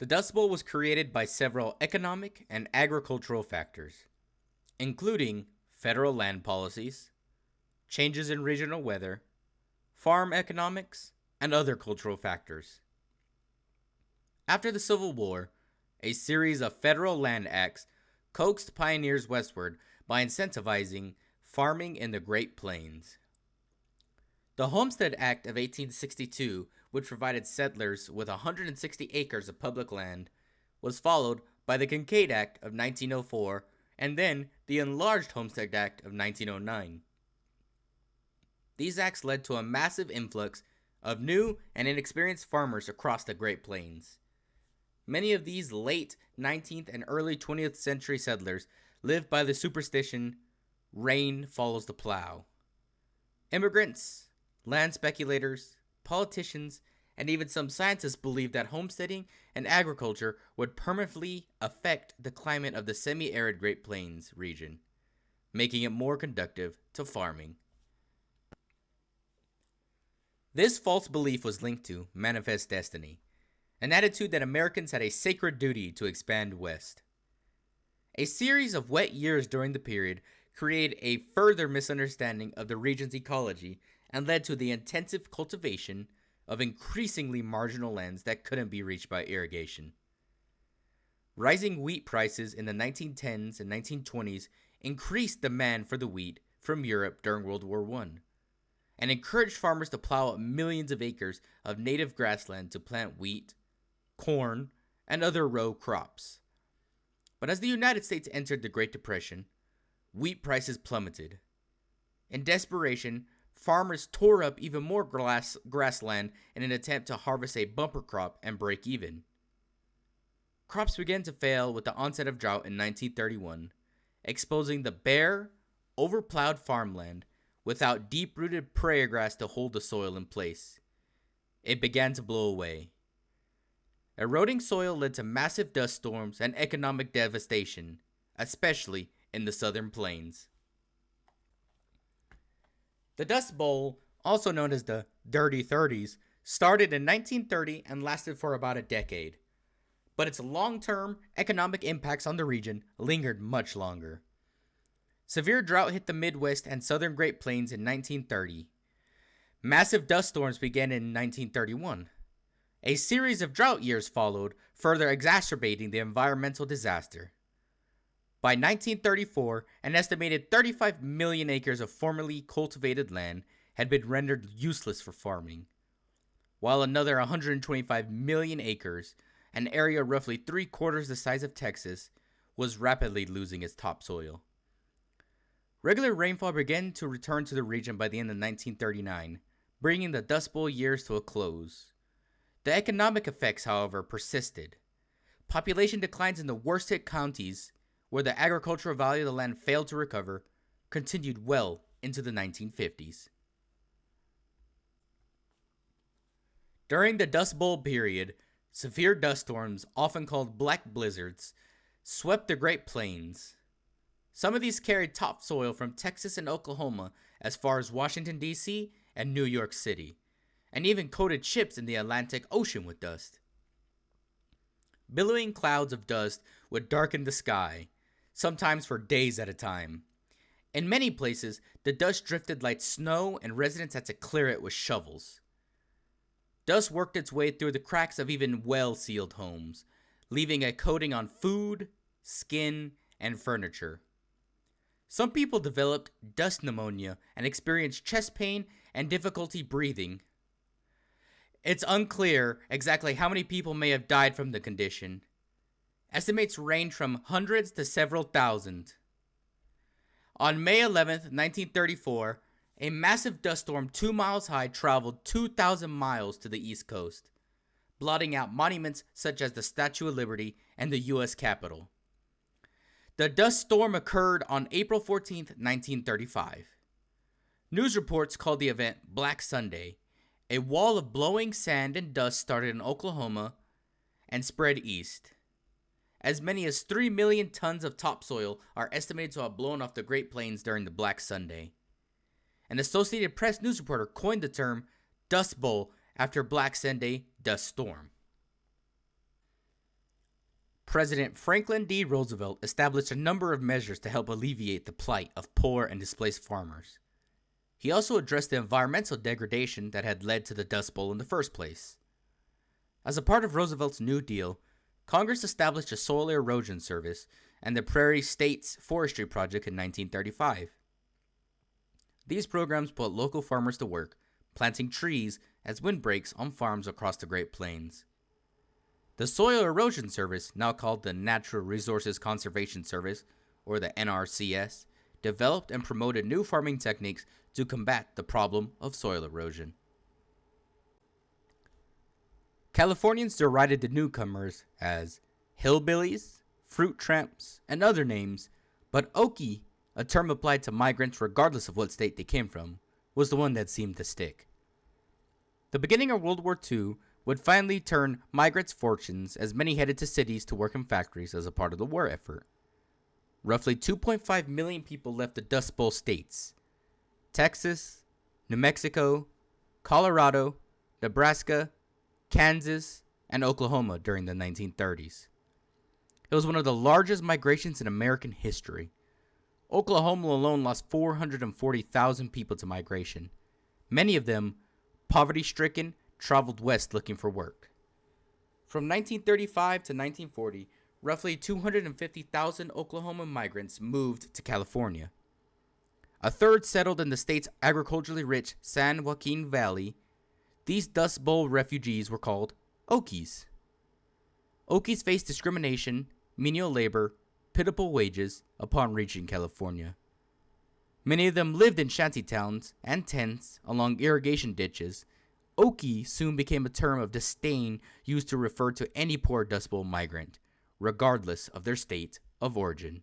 The Dust Bowl was created by several economic and agricultural factors, including federal land policies, changes in regional weather, farm economics, and other cultural factors. After the Civil War, a series of federal land acts coaxed pioneers westward by incentivizing farming in the Great Plains. The Homestead Act of 1862, which provided settlers with 160 acres of public land, was followed by the Kincaid Act of 1904 and then the enlarged Homestead Act of 1909. These acts led to a massive influx of new and inexperienced farmers across the Great Plains. Many of these late 19th and early 20th century settlers lived by the superstition, rain follows the plow. Immigrants, land speculators, politicians, and even some scientists believed that homesteading and agriculture would permanently affect the climate of the semi-arid Great Plains region, making it more conducive to farming. This false belief was linked to manifest destiny, an attitude that Americans had a sacred duty to expand west. A series of wet years during the period created a further misunderstanding of the region's ecology and led to the intensive cultivation of increasingly marginal lands that couldn't be reached by irrigation. Rising wheat prices in the 1910s and 1920s increased demand for the wheat from Europe during World War I, and encouraged farmers to plow up millions of acres of native grassland to plant wheat, corn, and other row crops. But as the United States entered the Great Depression, wheat prices plummeted. In desperation, farmers tore up even more grassland in an attempt to harvest a bumper crop and break even. Crops began to fail with the onset of drought in 1931, exposing the bare, overplowed farmland without deep-rooted prairie grass to hold the soil in place. It began to blow away. Eroding soil led to massive dust storms and economic devastation, especially in the southern plains. The Dust Bowl, also known as the Dirty 30s, started in 1930 and lasted for about a decade, but its long-term economic impacts on the region lingered much longer. Severe drought hit the Midwest and southern Great Plains in 1930. Massive dust storms began in 1931. A series of drought years followed, further exacerbating the environmental disaster. By 1934, an estimated 35 million acres of formerly cultivated land had been rendered useless for farming, while another 125 million acres, an area roughly 3/4 the size of Texas, was rapidly losing its topsoil. Regular rainfall began to return to the region by the end of 1939, bringing the Dust Bowl years to a close. The economic effects, however, persisted. Population declines in the worst-hit counties, where the agricultural value of the land failed to recover, continued well into the 1950s. During the Dust Bowl period, severe dust storms, often called black blizzards, swept the Great Plains. Some of these carried topsoil from Texas and Oklahoma as far as Washington, D.C. and New York City, and even coated ships in the Atlantic Ocean with dust. Billowing clouds of dust would darken the sky, sometimes for days at a time. In many places, the dust drifted like snow and residents had to clear it with shovels. Dust worked its way through the cracks of even well-sealed homes, leaving a coating on food, skin, and furniture. Some people developed dust pneumonia and experienced chest pain and difficulty breathing. It's unclear exactly how many people may have died from the condition. Estimates range from hundreds to several thousand. On May 11, 1934, a massive dust storm 2 miles high traveled 2,000 miles to the East Coast, blotting out monuments such as the Statue of Liberty and the U.S. Capitol. The dust storm occurred on April 14, 1935. News reports called the event Black Sunday. A wall of blowing sand and dust started in Oklahoma and spread east. As many as 3 million tons of topsoil are estimated to have blown off the Great Plains during the Black Sunday. An Associated Press news reporter coined the term Dust Bowl after Black Sunday dust storm. President Franklin D. Roosevelt established a number of measures to help alleviate the plight of poor and displaced farmers. He also addressed the environmental degradation that had led to the Dust Bowl in the first place. As a part of Roosevelt's New Deal, Congress established a soil erosion service and the Prairie States Forestry Project in 1935. These programs put local farmers to work, planting trees as windbreaks on farms across the Great Plains. The Soil Erosion Service, now called the Natural Resources Conservation Service, or the NRCS, developed and promoted new farming techniques to combat the problem of soil erosion. Californians derided the newcomers as hillbillies, fruit tramps, and other names, but Okie, a term applied to migrants regardless of what state they came from, was the one that seemed to stick. The beginning of World War II would finally turn migrants' fortunes as many headed to cities to work in factories as a part of the war effort. Roughly 2.5 million people left the Dust Bowl states: Texas, New Mexico, Colorado, Nebraska, Kansas, and Oklahoma during the 1930s. It was one of the largest migrations in American history. Oklahoma alone lost 440,000 people to migration. Many of them, poverty-stricken, traveled west looking for work. From 1935 to 1940, roughly 250,000 Oklahoma migrants moved to California. A third settled in the state's agriculturally rich San Joaquin Valley. These Dust Bowl refugees were called Okies. Okies faced discrimination, menial labor, pitiful wages upon reaching California. Many of them lived in shantytowns and tents along irrigation ditches. Okie soon became a term of disdain used to refer to any poor Dust Bowl migrant, regardless of their state of origin.